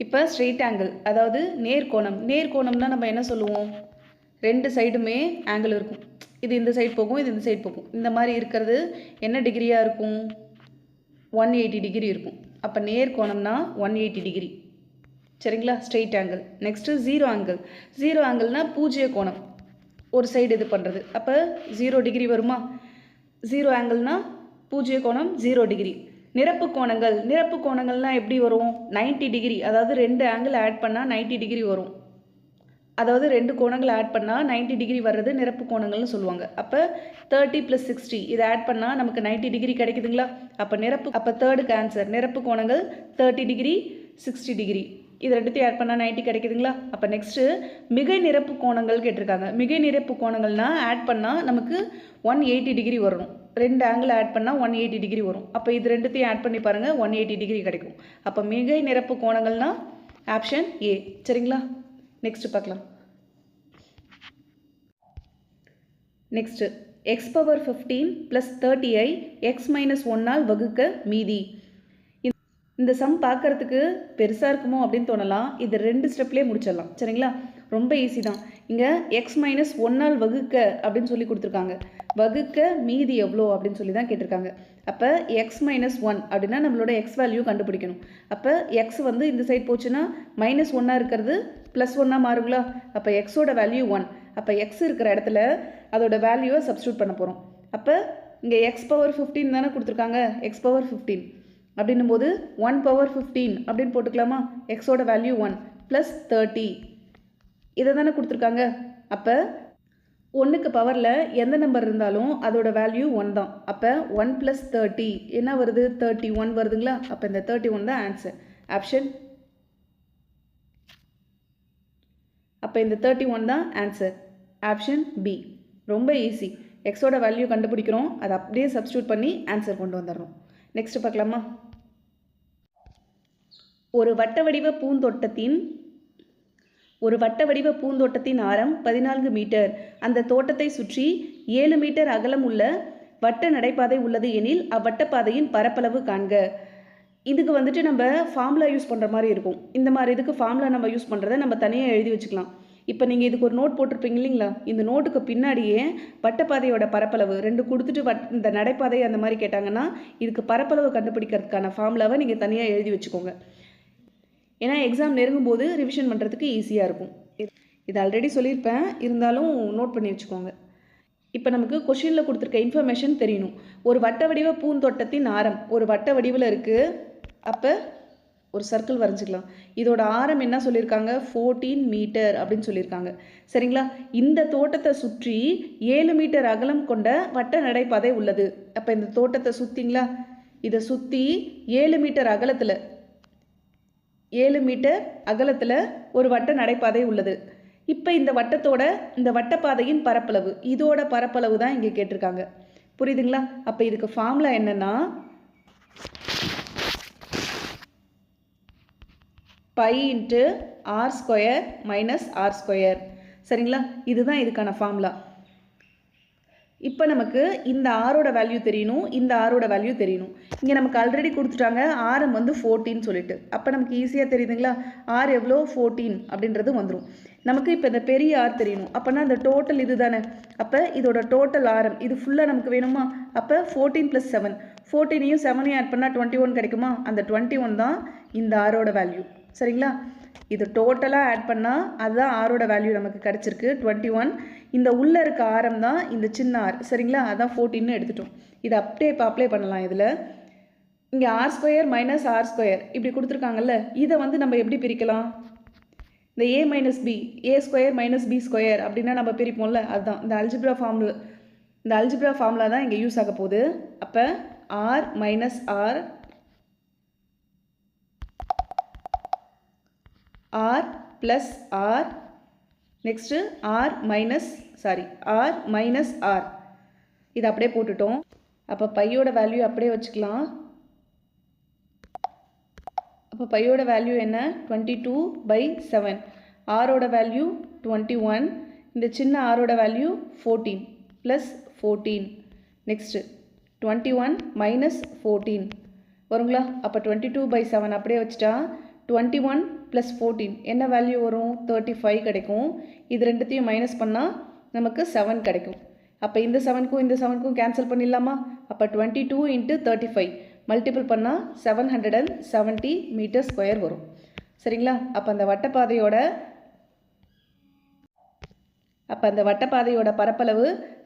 இப்போ ஸ்ட்ரெயிட் ஆங்கிள் அதாவது நேர்கோணம்னா நம்ம என்ன சொல்லுவோம்? ரெண்டு சைடுமே ஆங்கிள் இருக்கும். இது இந்த சைடு போகும், இது இந்த சைடு போகும். இந்த மாதிரி இருக்கிறது என்ன டிகிரியாக இருக்கும்? 180 டிகிரி இருக்கும். அப்போ நேர் கோணம்னா 180 டிகிரி. சரிங்களா, straight angle. Next zero angle. Zero ஆங்கிள்னால் பூஜ்ஜிய கோணம், ஒரு சைடு இது பண்ணுறது. அப்போ 0 டிகிரி வருமா? ஜீரோ ஆங்கிள்னால் பூஜ்ஜிய கோணம் 0 டிகிரி. நிரப்பு கோணங்கள். நிரப்பு கோணங்கள்னால் எப்படி வரும்? 90 டிகிரி. அதாவது 2 ஆங்கிள் ஆட் பண்ணால் 90 டிகிரி வரும். அதாவது 2 கோணங்கள் ஆட் பண்ணால் 90 டிகிரி வர்றது நிரப்பு கோணங்கள்னு சொல்லுவாங்க. அப்போ 30 + 60 இதை ஆட் பண்ணால் நமக்கு 90 டிகிரி கிடைக்குதுங்களா? அப்போ தேர்டுக்கு ஆன்சர் நிரப்பு கோணங்கள் 30 டிகிரி 60 டிகிரி. இது ரெண்டுத்தையும் ஆட் பண்ணால் 90 கிடைக்குதுங்களா? அப்போ நெக்ஸ்ட்டு மிகை நிரப்பு கோணங்கள் கேட்டிருக்காங்க. மிகை நிரப்பு கோணங்கள்னால் ஆட் பண்ணால் நமக்கு 180 டிகிரி வரணும். 2 ஆங்கிள் ஆட் பண்ணால் 180 டிகிரி வரும். அப்போ இது ரெண்டுத்தையும் ஆட் பண்ணி பாருங்கள், 180 டிகிரி கிடைக்கும். அப்போ மிகை நிரப்பு கோணங்கள்னால் ஆப்ஷன் ஏ. சரிங்களா, நெக்ஸ்ட் பார்க்கலாம். நெக்ஸ்ட்டு x⁻15 + 30ஐ x-1ஆல் வகுக்க மீதி. இந்த சம் பார்க்குறதுக்கு பெருசாக இருக்குமோ அப்படின்னு தோணலாம். இது 2 ஸ்டெப்லேயே முடிச்சிடலாம். சரிங்களா, ரொம்ப ஈஸி தான். இங்கே x-1ஆல் வகுக்க அப்படின்னு சொல்லி கொடுத்துருக்காங்க. வகுக்க மீதி எவ்வளோ அப்படின்னு சொல்லி தான் கேட்டிருக்காங்க. அப்போ x-1 அப்படின்னா நம்மளோட எக்ஸ் வேல்யூ கண்டுபிடிக்கணும். அப்போ எக்ஸ் வந்து இந்த சைட் போச்சுன்னா -1ஆக இருக்கிறது +1ஆக மாறுங்களா? அப்போ எக்ஸோட வேல்யூ 1. அப்போ எக்ஸ் இருக்கிற இடத்துல அதோட வேல்யூவை சப்ஸ்டியூட் பண்ண போகிறோம். அப்போ இங்கே x⁻15 தானே கொடுத்துருக்காங்க. x⁻15 அப்படின்னும் போது 1/15 அப்படின்னு போட்டுக்கலாமா? எக்ஸோட வேல்யூ 1 + 30 இதை தானே கொடுத்துருக்காங்க. அப்போ 1க்கு பவரில் எந்த நம்பர் இருந்தாலும் அதோட வேல்யூ 1 தான். அப்போ 1 + 30 என்ன வருது? 31 வருதுங்களா? அப்போ இந்த 31 தான் ஆன்சர், ஆப்ஷன். அப்போ இந்த 31 தான் ஆன்சர், ஆப்ஷன் பி. ரொம்ப ஈஸி. எக்ஸோட வேல்யூ கண்டுபிடிக்கிறோம், அதை அப்படியே சப்ஸ்டியூட் பண்ணி ஆன்சர் கொண்டு வந்துடுறோம். நெக்ஸ்ட் பார்க்கலாமா? ஒரு வட்ட வடிவ பூந்தோட்டத்தின் ஆரம் 14 மீட்டர். அந்த தோட்டத்தை சுற்றி 7 மீட்டர் அகலம் உள்ள வட்ட நடைபாதை உள்ளது எனில் அவ்வட்டப்பாதையின் பரப்பளவு காண்க. இதுக்கு வந்துட்டு நம்ம ஃபார்முலா யூஸ் பண்ணுற மாதிரி இருக்கும். இந்த மாதிரி இதுக்கு ஃபார்முலா நம்ம யூஸ் பண்ணுறதை நம்ம தனியாக எழுதி வச்சுக்கலாம். இப்போ நீங்கள் இதுக்கு ஒரு நோட் போட்டிருப்பீங்க இல்லைங்களா? இந்த நோட்டுக்கு பின்னாடியே வட்டப்பாதையோட பரப்பளவு 2 கொடுத்துட்டு இந்த நடைபாதை அந்த மாதிரி கேட்டாங்கன்னா இதுக்கு பரப்பளவு கண்டுபிடிக்கிறதுக்கான ஃபார்முலாவை நீங்கள் தனியாக எழுதி வச்சுக்கோங்க. ஏன்னா எக்ஸாம் நெருங்கும் போது ரிவிஷன் பண்ணுறதுக்கு ஈஸியாக இருக்கும். இது ஆல்ரெடி சொல்லியிருப்பேன், இருந்தாலும் நோட் பண்ணி வச்சுக்கோங்க. இப்போ நமக்கு கொஷினில் கொடுத்துருக்க இன்ஃபர்மேஷன் தெரியணும். ஒரு வட்ட வடிவ பூந்தோட்டத்தின் ஆரம் ஒரு வட்ட வடிவில் இருக்குது. அப்போ ஒரு சர்க்கிள் வரைஞ்சிக்கலாம். இதோட ஆரம் என்ன சொல்லியிருக்காங்க? 14 மீட்டர் அப்படின்னு சொல்லியிருக்காங்க. சரிங்களா, இந்த தோட்டத்தை சுற்றி 7 மீட்டர் அகலம் கொண்ட வட்ட நடைபாதை உள்ளது. அப்போ இந்த தோட்டத்தை சுற்றிங்களா, இதை சுற்றி 7 மீட்டர் அகலத்தில் ஒரு வட்ட நடைபாதை உள்ளது. இப்போ இந்த வட்டப்பாதையின் பரப்பளவு, இதோட பரப்பளவு தான் இங்கே கேட்டிருக்காங்க. புரியுதுங்களா? அப்போ இதுக்கு ஃபார்முலா என்னன்னா π × r² - r². சரிங்களா, இதுதான் இதுக்கான ஃபார்முலா. இப்போ நமக்கு இந்த ஆரோட வேல்யூ தெரியணும், இந்த ஆரோட வேல்யூ தெரியணும். இங்கே நமக்கு ஆல்ரெடி கொடுத்துட்டாங்க ஆரம் வந்து 14 சொல்லிட்டு. அப்போ நமக்கு ஈஸியாக தெரியுதுங்களா? ஆர் எவ்வளோ? 14 அப்படின்றது வந்துடும். நமக்கு இப்போ இந்த பெரிய ஆர் தெரியணும். அப்போனா இந்த டோட்டல் இது தானே. அப்போ இதோட டோட்டல் ஆரம் இது ஃபுல்லாக நமக்கு வேணுமா? அப்போ 14 + 7, 14ஐயும் 7ஐயும் ஆட் பண்ணால் 21 கிடைக்குமா? அந்த 21 தான் இந்த ஆரோட வேல்யூ. சரிங்களா, இது டோட்டலாக ஆட் பண்ணால் அதுதான் ஆரோட வேல்யூ நமக்கு கிடச்சிருக்கு 21. இந்த உள்ளே இருக்க ஆரம் தான் இந்த சின்ன ஆர். சரிங்களா, அதான் 14ன்னு எடுத்துட்டோம். இதை அப்படியே இப்போ அப்ளை பண்ணலாம். இதில் இங்கே r² - r² இப்படி கொடுத்துருக்காங்கல்ல, இதை வந்து நம்ம எப்படி பிரிக்கலாம்? இந்த a - b, a² - b² அப்படின்னா நம்ம பிரிப்போம்ல, அதுதான் இந்த அல்ஜிப்ரா ஃபார்முலா தான் இங்கே யூஸ் ஆக போகுது. அப்போ r + r next r - r இதை அப்படியே போட்டுட்டோம். அப்போ பையோட வேல்யூ அப்படியே வச்சுக்கலாம். அப்போ பையோட வேல்யூ என்ன? 22/7. ஆரோட வேல்யூ 21. இந்த சின்ன ஆரோட வேல்யூ 14 + 14. நெக்ஸ்ட்டு 21 - 14 வருங்களா? அப்போ 22/7 அப்படியே வச்சுட்டா 21 + 14 என்ன வேல்யூ வரும்? 35 கிடைக்கும். இது ரெண்டுத்தையும் மைனஸ் பண்ணால் நமக்கு 7 கிடைக்கும். அப்போ இந்த 7க்கும் இந்த 7க்கும் கேன்சல் பண்ணிடலாமா? அப்போ 22 × 35 மல்டிபிள் பண்ணால் 770 மீட்டர் ஸ்கொயர் வரும். சரிங்களா? அப்போ அந்த வட்டப்பாதையோட பரப்பளவு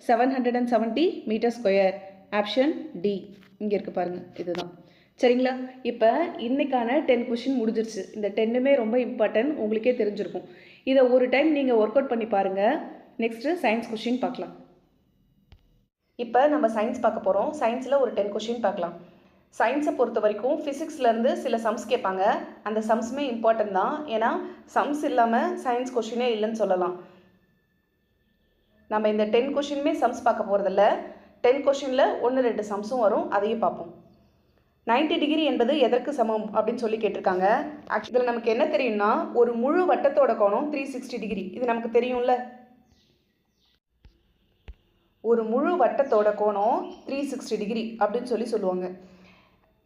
770 மீட்டர் ஸ்கொயர். ஆப்ஷன் டி இங்கே இருக்குது பாருங்கள், இதுதான். சரிங்களா? இப்போ இன்றைக்கான 10 கொஷின் முடிஞ்சிருச்சு. இந்த 10மே ரொம்ப இம்பார்ட்டன்ட், உங்களுக்கே தெரிஞ்சிருக்கும். இதை ஒரு டைம் நீங்கள் ஒர்க் அவுட் பண்ணி பாருங்கள். நெக்ஸ்ட்டு சயின்ஸ் கொஷின் பார்க்கலாம். இப்போ நம்ம சயின்ஸ் பார்க்க போகிறோம். சயின்ஸில் ஒரு 10 கொஷின் பார்க்கலாம். சயின்ஸை பொறுத்த வரைக்கும் ஃபிசிக்ஸ்லேருந்து சில சம்ஸ் கேட்பாங்க. அந்த சம்ஸுமே இம்பார்ட்டன்ட் தான். ஏன்னா சம்ஸ் இல்லாமல் சயின்ஸ் கொஷினே இல்லைன்னு சொல்லலாம். நம்ம இந்த 10 கொஷினுமே சம்ஸ் பார்க்க போகிறதில்ல. 10 கொஷினில் 1-2 சம்ஸும் வரும், அதையும் பார்ப்போம். 90 டிகிரி என்பது எதற்கு சமம் அப்படின்னு சொல்லி கேட்டிருக்காங்க. ஆக்சுவலி இதில் நமக்கு என்ன தெரியும்னா, ஒரு முழு வட்டத்தோட கோணம் 360 டிகிரி. இது நமக்கு தெரியும்ல. ஒரு முழு வட்டத்தோட கோணம் 360 டிகிரி அப்படின்னு சொல்லுவாங்க.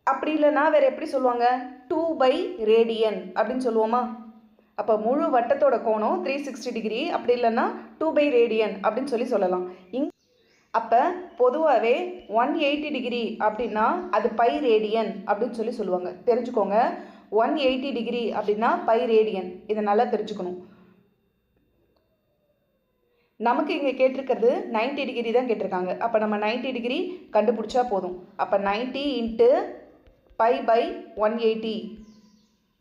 அப்படி இல்லைன்னா வேறு எப்படி சொல்லுவாங்க? 2/ரேடியன் அப்படின்னு சொல்லுவோமா? அப்போ முழு வட்டத்தோட கோணம் 360 டிகிரி, அப்படி இல்லைன்னா 2/ரேடியன் அப்படின்னு சொல்லலாம். அப்போ பொதுவாகவே 180 டிகிரி அப்படின்னா அது π/ரேடியன் அப்படின்னு சொல்லுவாங்க. தெரிஞ்சுக்கோங்க, 180 டிகிரி அப்படின்னா π/ரேடியன். இதை நல்லா தெரிஞ்சுக்கணும். நமக்கு இங்கே கேட்டிருக்கிறது 90 டிகிரி தான் கேட்டிருக்காங்க. அப்போ நம்ம 90 டிகிரி கண்டுபிடிச்சா போதும். அப்போ 90 × π/180.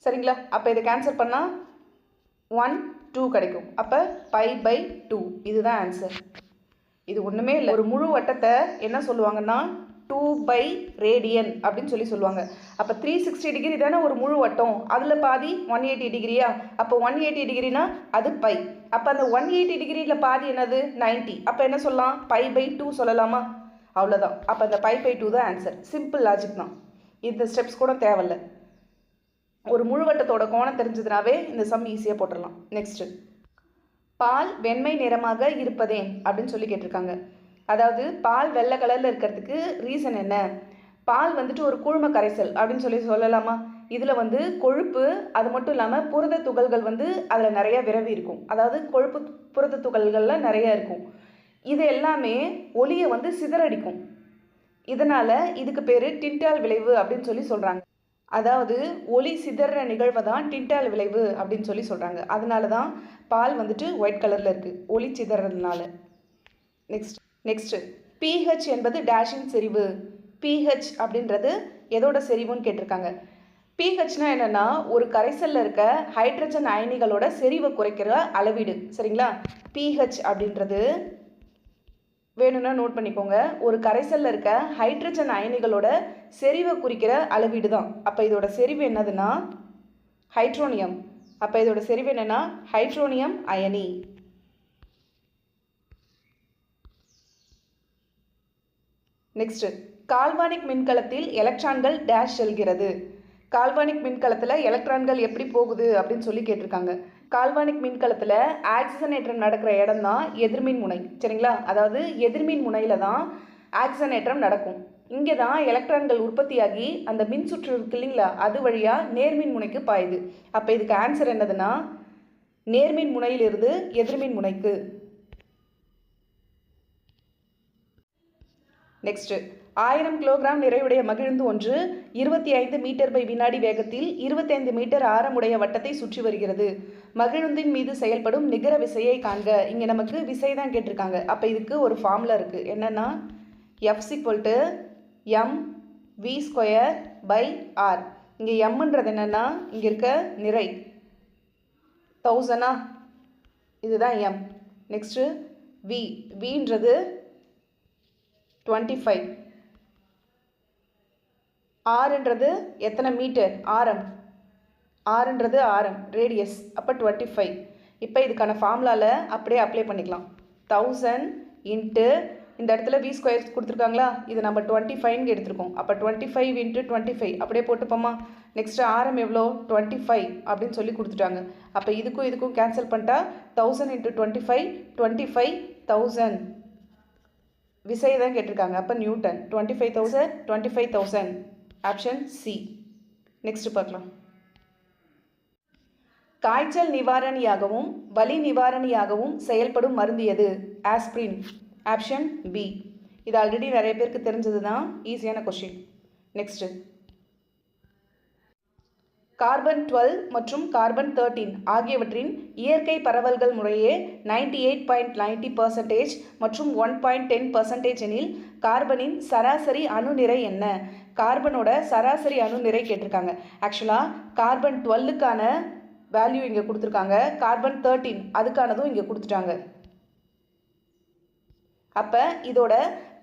சரிங்களா? அப்போ இதை கேன்சல் பண்ணால் 1 2 கிடைக்கும். அப்போ π/2 இதுதான் ஆன்சர். இது ஒன்றுமே இல்லை. ஒரு முழு வட்டத்தை என்ன சொல்லுவாங்கன்னா 2/ரேடியன் அப்படின்னு சொல்லுவாங்க. அப்போ 360 டிகிரி தானே ஒரு முழு வட்டம், அதில் பாதி 180 டிகிரியா? அப்போ 180 டிகிரினா அது பை. அப்போ அந்த 180 டிகிரியில் பாதி என்னது? 90. அப்போ என்ன சொல்லலாம்? π/2 சொல்லலாமா? அவ்வளோதான். அப்போ அந்த π/2 தான் ஆன்சர். சிம்பிள் லாஜிக் தான். இந்த ஸ்டெப்ஸ் கூட தேவையில்லை. ஒரு முழு வட்டத்தோட கோணம் தெரிஞ்சதுனாவே இந்த சம் ஈஸியாக போட்டுடலாம். நெக்ஸ்ட்டு, பால் வெண்மை நிறமாக இருப்பதேன் அப்படின்னு கேட்டிருக்காங்க. அதாவது பால் வெள்ளை கலரில் இருக்கிறதுக்கு ரீசன் என்ன? பால் வந்துட்டு ஒரு கூழ்ம கரைசல் அப்படின்னு சொல்லலாமா? இதில் கொழுப்பு, அது மட்டும் இல்லாமல் புரத துகள்கள் அதில் நிறைய விரவி இருக்கும். அதாவது கொழுப்பு புரத துகள்கள்லாம் நிறைய இருக்கும். இது எல்லாமே ஒளியை சிதறடிக்கும். இதனால் இதுக்கு பேர் டிண்டால் விளைவு அப்படின்னு சொல்கிறாங்க. அதாவது ஒளி சிதற நிகழ்வை தான் டிண்டால் விளைவு அப்படின்னு சொல்கிறாங்க. அதனால தான் பால் ஒயிட் கலரில் இருக்குது, ஒளி சிதறதுனால. நெக்ஸ்ட்டு pH என்பது டேஷின் செறிவு. pH அப்படின்றது எதோட செறிவுன்னு கேட்டிருக்காங்க. pHனா என்னென்னா, ஒரு கரைசலில் இருக்க ஹைட்ரஜன் அயனிகளோட செறிவை குறைக்கிற அளவீடு. சரிங்களா? pH அப்படின்றது வேணும்னா நோட் பண்ணிக்கோங்க. ஒரு கரைசலில் இருக்க ஹைட்ரஜன் அயனிகளோட செறிவை குறிக்கிற அளவீடு தான். அப்போ இதோட செறிவு என்னதுன்னா ஹைட்ரோனியம். அப்போ இதோட செறிவு என்னென்னா ஹைட்ரோனியம் அயனி. நெக்ஸ்ட், கால்வானிக் மின்கலத்தில் எலக்ட்ரான்கள் டேஷ் செல்கிறது. கால்வானிக் மின்கலத்தில் எலக்ட்ரான்கள் எப்படி போகுது அப்படின்னு கேட்டிருக்காங்க. கால்வானிக் மின்கலத்தில் ஆக்சிஜனேற்றம் நடக்கிற இடம் தான் எதிர்மின் முனை. சரிங்களா? அதாவது எதிர்மின் முனையில் தான் ஆக்சிஜனேற்றம் நடக்கும். இங்கே தான் எலக்ட்ரான்கள் உற்பத்தியாகி அந்த மின் சுற்று இருக்கு இல்லைங்களா, அது வழியாக நேர்மின் முனைக்கு பாயுது. அப்போ இதுக்கு ஆன்சர் என்னதுன்னா நேர்மின் முனையிலிருந்து எதிர்மின் முனைக்கு. நெக்ஸ்ட்டு, 1000 கிலோகிராம் நிறையுடைய மகிழுந்து ஒன்று 25 மீட்டர் பை வினாடி வேகத்தில் 25 மீட்டர் ஆரமுடைய வட்டத்தை சுற்றி வருகிறது. மகிழுந்தின் மீது செயல்படும் நிகர விசையை காண்க. இங்கே நமக்கு விசை தான் கேட்டிருக்காங்க. அப்போ இதுக்கு ஒரு ஃபார்முலா இருக்குது. என்னென்னா F = mv²/r. இங்கே எம்ன்றது என்னென்னா இங்கே இருக்க நிறை 1000. இதுதான் m. நெக்ஸ்ட்டு vன்றது 25. ஆறுன்றது எத்தனை மீட்டர்? ஆரம். ஆறுன்றது ஆரம், ரேடியஸ். அப்போ 25. இப்போ இதுக்கான ஃபார்முலாவில் அப்படியே அப்ளை பண்ணிக்கலாம். 1000 இன்ட்டு இந்த இடத்துல v² கொடுத்துருக்காங்களா, இது நம்ம 25 எடுத்துருக்கோம். அப்போ 25 × 25 அப்படியே போட்டுப்போமா. நெக்ஸ்ட்டு ஆரம் எவ்வளோ? 25 அப்படின்னு கொடுத்துட்டாங்க. அப்போ இதுக்கும் கேன்சல் பண்ணிட்டா 1000 × 25 25,000. விசை தான் கேட்டிருக்காங்க. அப்போ நியூட்டன். 25,000 option C. நெக்ஸ்ட் பார்க்கலாம். காய்ச்சல் நிவாரணியாகவும் வலி நிவாரணியாகவும் செயல்படும் மருந்து எது? ஆஸ்பிரின். Option B. இது ஆல்ரெடி நிறைய பேருக்கு தெரிஞ்சது தான், ஈஸியான கொஷின். நெக்ஸ்ட்டு கார்பன் 12 மற்றும் கார்பன் 13 ஆகியவற்றின் இயற்கை பரவல்கள் முறையே 98.90% மற்றும் 1.10% எனில் கார்பனின் சராசரி அணு நிறை என்ன? கார்பனோட சராசரி அணு நிறை கேட்டிருக்காங்க. ஆக்சுவலாக கார்பன் 12க்கான வேல்யூ இங்கே கொடுத்துருக்காங்க, கார்பன் 13 அதுக்கானதும் இங்கே கொடுத்துட்டாங்க. அப்போ இதோட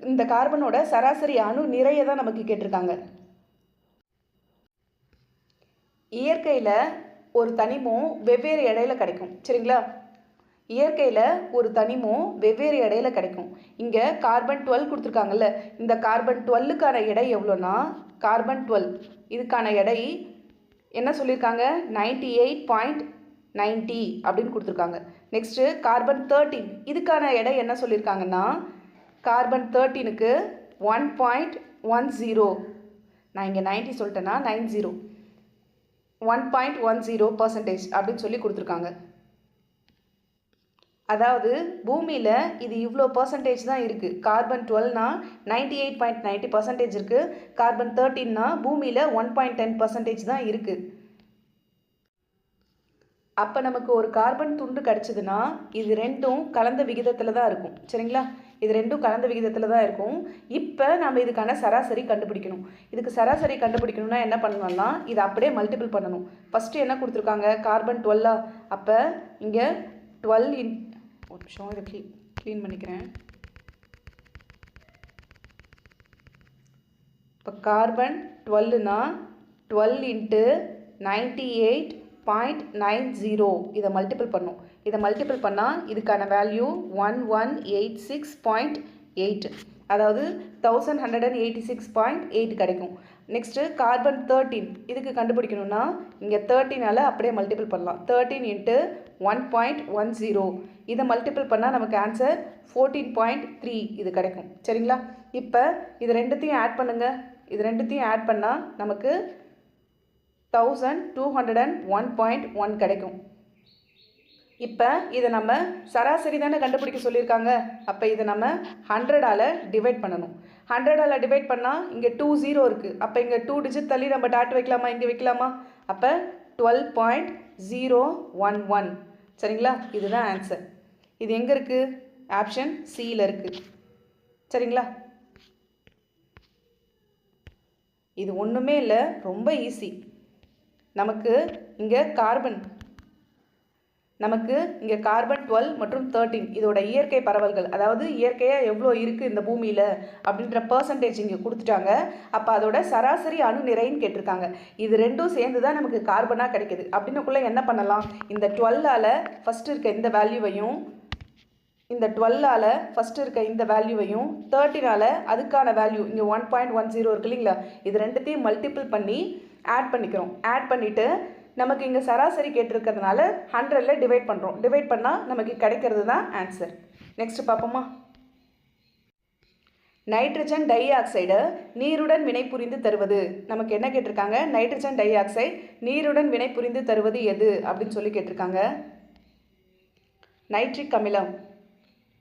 இந்த கார்பனோட சராசரி அணு நிறையை தான் நமக்கு கேட்டிருக்காங்க. இயற்கையில் ஒரு தனிமம் வெவ்வேறு எடையில கிடைக்கும், சரிங்களா? இயற்கையில் ஒரு தனிமம் வெவ்வேறு எடையில கிடைக்கும். இங்கே கார்பன் 12 கொடுத்துருக்காங்கல்ல, இந்த கார்பன் 12க்கான எடை எவ்வளோன்னா, கார்பன் 12 இதுக்கான எடை என்ன சொல்லியிருக்காங்க, 98.90 அப்படின்னு கொடுத்துருக்காங்க. நெக்ஸ்ட்டு கார்பன் 13 இதுக்கான எடை என்ன சொல்லியிருக்காங்கன்னா, கார்பன் 13க்கு 1.10, நான் இங்கே 90 சொல்லிட்டேன்னா 90 1.10% அப்படின்னு சொல்லி கொடுத்துருக்காங்க. அதாவது பூமியில் இது இவ்வளோ பர்சன்டேஜ் தான் இருக்குது. கார்பன் 12னா 98.90% இருக்குது, கார்பன் 13னா பூமியில் 1.10% தான் இருக்குது. அப்போ நமக்கு ஒரு கார்பன் துண்டு கிடச்சிதுன்னா இது ரெண்டும் கலந்த விகிதத்தில் தான் இருக்கும், சரிங்களா? இது ரெண்டும் கலந்த விகிதத்தில் தான் இருக்கும். இப்போ நம்ம இதுக்கான சராசரி கண்டுபிடிக்கணும். இதுக்கு சராசரி கண்டுபிடிக்கணும்னா என்ன பண்ணணும்னா, இதை அப்படியே மல்டிபிள் பண்ணணும். ஃபஸ்ட்டு என்ன கொடுத்துருக்காங்க, கார்பன் 12. அப்போ இங்கே 12 ஒரு நிமிஷம் இதை க்ளீன் பண்ணிக்கிறேன். இப்போ கார்பன் 12னா 12 × 98.90 இதை மல்டிபிள் பண்ணும். இதை மல்டிபிள் பண்ணால் இதுக்கான வேல்யூ 1186.8, அதாவது 1186.8 கிடைக்கும். நெக்ஸ்ட்டு கார்பன் 13 இதுக்கு கண்டுபிடிக்கணும்னா இங்கே 13ஆல் அப்படியே மல்டிபிள் பண்ணலாம். 13 × 1.10 இதை மல்டிபிள் பண்ணால் நமக்கு ஆன்சர் 14.3 இது கிடைக்கும், சரிங்களா? இப்போ இது ரெண்டுத்தையும் ஆட் பண்ணுங்கள். இது ரெண்டுத்தையும் ஆட் பண்ணால் நமக்கு 1201.1 கிடைக்கும். இப்போ இதை நம்ம சராசரி தானே கண்டுபிடிக்க சொல்லியிருக்காங்க. அப்போ இதை நம்ம 100ஆல் டிவைட் பண்ணணும். 100ஆல் டிவைட் பண்ணால் இங்கே 2 0 இருக்குது. அப்போ இங்கே 2 டிஜிட் தள்ளி நம்ம டாட் வைக்கலாமா, இங்கே வைக்கலாமா? அப்போ 12.011, சரிங்களா? இதுதான் ஆன்சர். இது எங்கே இருக்குது? ஆப்ஷன் சியில் இருக்குது, சரிங்களா? இது ஒன்றுமே இல்லை, ரொம்ப ஈஸி. நமக்கு இங்கே கார்பன் 12 மற்றும் 13 இதோட இயற்கை பரவல்கள், அதாவது இயற்கையாக எவ்வளோ இருக்குது இந்த பூமியில் அப்படின்ற பர்சன்டேஜ் இங்கே கொடுத்துட்டாங்க. அப்போ அதோட சராசரி அணு நிறைன்னு கேட்டிருக்காங்க. இது ரெண்டும் சேர்ந்து தான் நமக்கு கார்பனாக கிடைக்குது. அப்படின்னுக்குள்ளே என்ன பண்ணலாம், இந்த 12ஆல் ஃபஸ்ட்டு இருக்க இந்த வேல்யூவையும், இந்த 12ஆல் ஃபஸ்ட்டு இருக்க இந்த வேல்யூவையும், 13ஆல் அதுக்கான வேல்யூ இங்கே 1.10 இருக்கு இல்லைங்களா, இது ரெண்டுத்தையும் மல்டிபிள் பண்ணி ஆட் பண்ணிக்கிறோம். ஆட் பண்ணிவிட்டு நமக்கு இங்கே சராசரி கேட்டிருக்கிறதுனால 100ஆல் டிவைட் பண்ணுறோம். டிவைட் பண்ணால் நமக்கு கிடைக்கிறது தான் ஆன்சர். நெக்ஸ்ட் பார்ப்போமா? நைட்ரஜன் டை ஆக்சைடு நீருடன் வினை புரிந்து தருவது. நமக்கு என்ன கேட்டிருக்காங்க, நைட்ரஜன் டை ஆக்சைடு நீருடன் வினை புரிந்து தருவது எது அப்படின்னு சொல்லி கேட்டிருக்காங்க. நைட்ரிக் அமிலம்.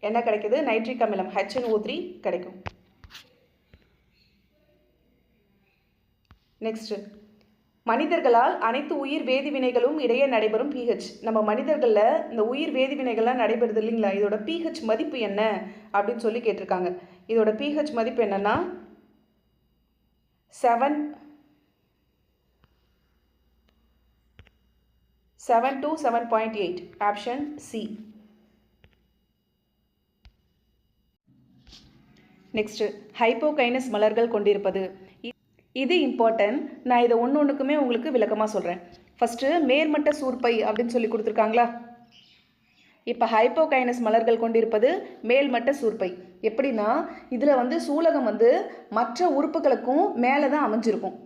என்ன கிடைக்குது, நைட்ரிக் அமிலம் HNO3 கிடைக்கும். நெக்ஸ்ட்டு மனிதர்களால் அனைத்து உயிர் வேதிவினைகளும் இடையே நடைபெறும் pH. நம்ம மனிதர்களில் இந்த உயிர் வேதிவினைகள்லாம் நடைபெறுது இல்லைங்களா, இதோட pH மதிப்பு என்ன அப்படின்னு சொல்லி கேட்டிருக்காங்க. இதோட pH மதிப்பு என்னன்னா 7 to 7.8, ஆப்ஷன் சி. நெக்ஸ்ட்டு ஹைப்போகைனஸ் மலர்கள் கொண்டிருப்பது. இது இம்பார்ட்டன்ட். நான் இதை ஒன்றுக்குமே உங்களுக்கு விளக்கமாக சொல்கிறேன். ஃபஸ்ட்டு மேல்மட்ட சூர்ப்பை அப்படின்னு சொல்லி கொடுத்துருக்காங்களா. இப்போ ஹைப்போகைனஸ் மலர்கள் கொண்டிருப்பது மேல்மட்ட சூர்ப்பை. எப்படின்னா இதில் சூலகம் மற்ற உறுப்புகளுக்கும் மேலே தான் அமைஞ்சிருக்கும்.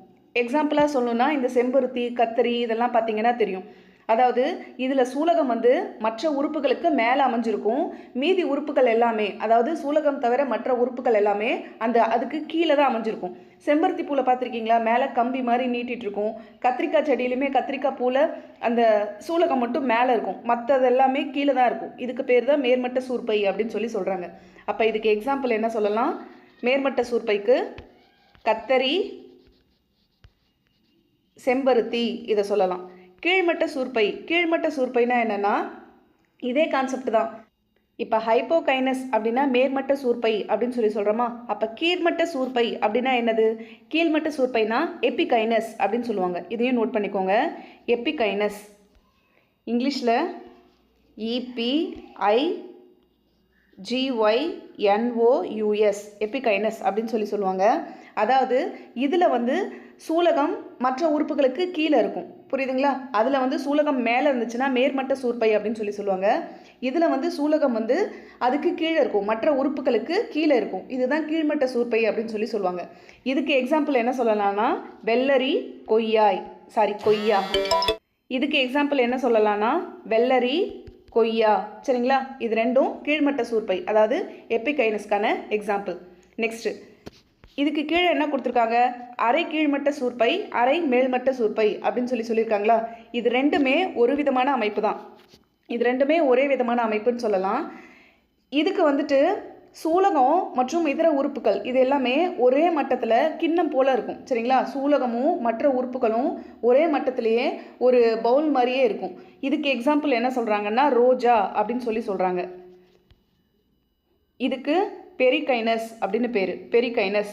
எக்ஸாம்பிளாக சொல்லணுன்னா இந்த செம்பருத்தி, கத்தரி இதெல்லாம் பார்த்திங்கன்னா தெரியும். அதாவது இதில் சூலகம் மற்ற உறுப்புகளுக்கு மேலே அமைஞ்சிருக்கும். மீதி உறுப்புகள் எல்லாமே, அதாவது சூலகம் தவிர மற்ற உறுப்புகள் எல்லாமே அதுக்கு கீழே தான் அமைஞ்சிருக்கும். செம்பருத்தி பூவில் பார்த்துருக்கீங்களா, மேலே கம்பி மாதிரி நீட்டிகிட்டு இருக்கும். கத்திரிக்காய் செடியிலுமே கத்திரிக்காய் பூவில் அந்த சூலகம் மட்டும் மேலே இருக்கும், மற்றது எல்லாமே கீழே தான் இருக்கும். இதுக்கு பேர் தான் மேல்மட்ட சூர்ப்பை அப்படின்னு சொல்லி சொல்கிறாங்க. அப்போ இதுக்கு எக்ஸாம்பிள் என்ன சொல்லலாம், மேல்மட்ட சூர்ப்பைக்கு கத்தரி, செம்பருத்தி இதை சொல்லலாம். கீழ்மட்ட சூர்ப்பைனா என்னென்னா இதே கான்செப்ட் தான். இப்போ ஹைப்போகைனஸ் அப்படின்னா மேல்மட்ட சூர்ப்பை அப்படின்னு சொல்கிறோமா, அப்போ கீழ்மட்ட சூர்ப்பை அப்படின்னா என்னது? கீழ்மட்ட சூர்ப்பைனா எபிகைனஸ் அப்படின்னு சொல்லுவாங்க. இதையும் நோட் பண்ணிக்கோங்க. எபிகைனஸ் இங்கிலீஷில் EPIGYNOUS எபிகைனஸ் அப்படின்னு சொல்லுவாங்க. அதாவது இதில் வந்து சூலகம் மற்ற உறுப்புகளுக்கு கீழே இருக்கும், புரியுதுங்களா? அதில் வந்து சூலகம் மேலே இருந்துச்சுன்னா மேற்பட்ட சூர்ப்பை அப்படின்னு சொல்லுவாங்க. இதில் வந்து சூலகம் வந்து அதுக்கு கீழே இருக்கும், மற்ற உறுப்புகளுக்கு கீழே இருக்கும். இதுதான் கீழ்மட்ட சூர்ப்பை அப்படின்னு சொல்லுவாங்க. இதுக்கு எக்ஸாம்பிள் என்ன சொல்லலாம்னா வெள்ளரி கொய்யா. இதுக்கு எக்ஸாம்பிள் என்ன சொல்லலாம்னா வெள்ளரி கொய்யா. சரிங்களா? இது ரெண்டும் கீழ்மட்ட சூர்ப்பை, அதாவது எபிகைனஸ்க்கான எக்ஸாம்பிள். நெக்ஸ்ட்டு இதுக்கு கீழே என்ன கொடுத்துருக்காங்க? அரை கீழ்மட்ட சூர்ப்பை, அரை மேல்மட்ட சூர்ப்பை அப்படின்னு சொல்லியிருக்காங்களா? இது ரெண்டுமே ஒரு விதமான அமைப்பு தான். இது ரெண்டுமே ஒரே விதமான அமைப்புன்னு சொல்லலாம். இதுக்கு வந்துட்டு சூலகம் மற்றும் இதர உறுப்புகள் இது எல்லாமே ஒரே மட்டத்தில் கிண்ணம் போல் இருக்கும். சரிங்களா? சூலகமும் மற்ற உறுப்புகளும் ஒரே மட்டத்திலேயே ஒரு பவுல் மாதிரியே இருக்கும். இதுக்கு எக்ஸாம்பிள் என்ன சொல்கிறாங்கன்னா ரோஜா அப்படின்னு சொல்கிறாங்க. இதுக்கு பெரிகைனஸ் அப்படின்னு பேர். பெரிகைனஸ்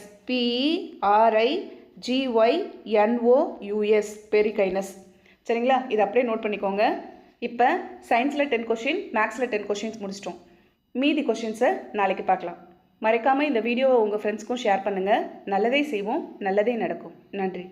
PERIGYNOUS பெரிகைனஸ். சரிங்களா? இது அப்படியே நோட் பண்ணிக்கோங்க. இப்போ சயின்ஸில் 10 கொஷின், மேக்ஸில் 10 கொஷின்ஸ் முடிச்சிட்டோம். மீதி கொஷின்ஸை நாளைக்கு பார்க்கலாம். மறக்காமல் இந்த வீடியோவை உங்கள் ஃப்ரெண்ட்ஸ்க்கும் ஷேர் பண்ணுங்கள். நல்லதே செய்வோம், நல்லதே நடக்கும். நன்றி.